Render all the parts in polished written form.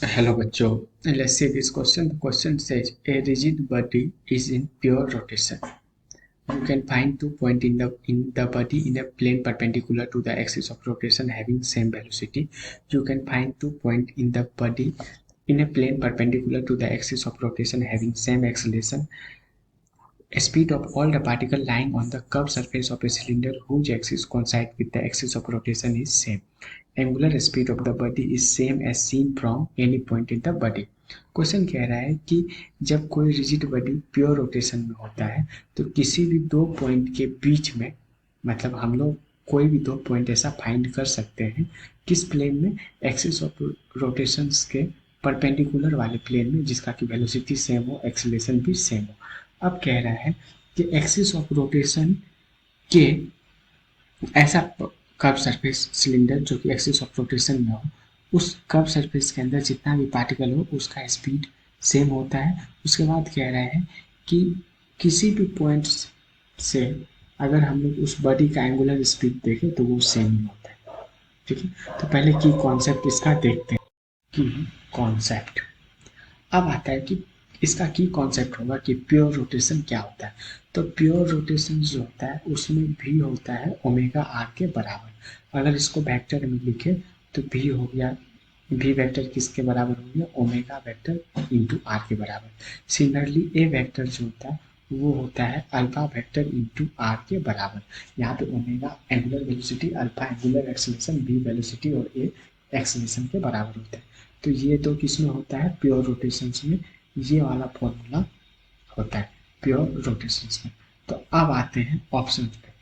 Hello, bachcho. Let's see this question. The question says a rigid body is in pure rotation. You can find 2 points in the body in a plane perpendicular to the axis of rotation having same velocity. You can find 2 points in the body in a plane perpendicular to the axis of rotation having same acceleration. Speed of all the particles lying on the curved surface of a cylinder whose axis coincide with the axis of rotation is same. Angular speed of the body is same as seen from any point in the body. Question कह रहा है कि जब कोई rigid body pure rotation में होता है तो किसी भी दो पॉइंट के बीच में, मतलब हम लोग कोई भी दो पॉइंट ऐसा फाइंड कर सकते हैं किस प्लेन में, एक्सिस ऑफ रोटेशंस के परपेंडिकुलर वाले प्लेन में जिसका कि वेलोसिटी सेम हो, एक्सीलरेशन भी सेम हो। अब कह रहा है कि एक्सिस ऑफ रोटेशन के ऐसा कर्व सरफेस सिलेंडर जो कि एक्सिस ऑफ रोटेशन में हो, उस कर्व सरफेस के अंदर जितना भी पार्टिकल हो उसका स्पीड सेम होता है। उसके बाद कह रहा है कि किसी भी पॉइंट से अगर हम लोग उस बॉडी का एंगुलर स्पीड देखें तो वो सेम ही होता है। ठीक है, तो पहले की कॉन्सेप्ट इसका देखते हैं। की कॉन्सेप्ट अब आता है कि इसका की कॉन्सेप्ट होगा कि प्योर रोटेशन क्या होता है। तो प्योर रोटेशन जो होता है उसमें भी होता है ओमेगा आर के बराबर। अगर इसको वेक्टर में लिखे तो भी हो गया, भी वेक्टर किसके बराबर हो गया, ओमेगा वेक्टर इंटू आर के बराबर। सिमिलरली ए वेक्टर जो होता है वो होता है अल्फा वेक्टर इंटू आर के बराबर। यहाँ पे omega angular velocity, alpha angular acceleration, B velocity और ए एक्सेलरेशन के बराबर होता है। तो ये तो किसमें होता है, प्योर रोटेशंस में ये वाला फॉर्मूला होता है प्योर रोटेशंस में। तो अब आते हैं ऑप्शन पे।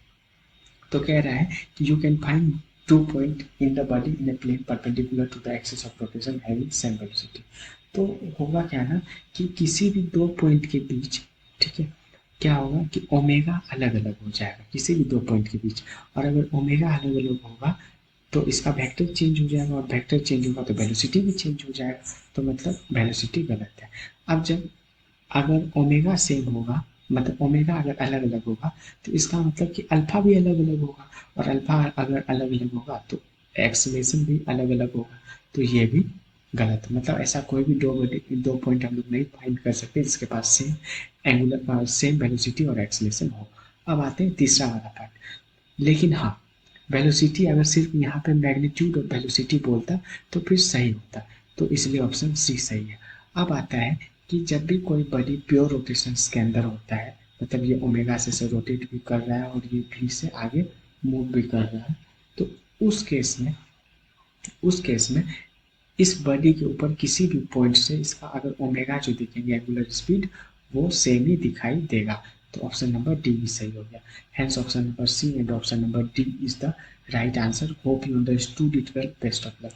तो कह रहा है कि you can find 2 point in the body in a plane perpendicular to the axis of rotation having same velocity. तो होगा क्या ना कि किसी भी दो पॉइंट के बीच, ठीक है, क्या होगा कि ओमेगा अलग अलग हो जाएगा किसी भी दो पॉइंट के बीच। और अगर ओमेगा अलग अलग होगा तो इसका वेक्टर चेंज हो जाएगा, और वेक्टर चेंज होगा तो वेलोसिटी भी चेंज हो जाएगा। तो मतलब वेलोसिटी गलत है। अब जब अगर ओमेगा सेम होगा, मतलब ओमेगा अगर अलग अलग होगा तो इसका मतलब कि अल्फा भी अलग अलग होगा, और अल्फा अगर अलग अलग होगा तो एक्सलेशन भी अलग अलग होगा। तो ये भी गलत है। मतलब ऐसा कोई भी दो पॉइंट हम लोग नहीं फाइंड कर सकते जिसके पास सेम एंगुलर सेम वेलोसिटी और एक्सलेशन हो। अब आते हैं तीसरा वाला पार्ट। लेकिन हाँ, वेलोसिटी अगर सिर्फ यहाँ पे मैग्नीट्यूड और वेलोसिटी बोलता तो फिर सही होता। तो इसलिए ऑप्शन सी सही है। अब आता है कि जब भी कोई बॉडी प्योर रोटेशन के अंदर होता है, मतलब ये ओमेगा से रोटेट भी कर रहा है और ये भी से आगे मूव भी कर रहा है, तो उस केस में इस बॉडी के ऊपर किसी भी पॉइंट से इसका अगर ओमेगा जो दिखेंगे एंगुलर स्पीड वो सेम ही दिखाई देगा। तो ऑप्शन नंबर डी भी सही हो गया। Hence option number C and option number D is the right answer. Hope you understood it well. Best of luck.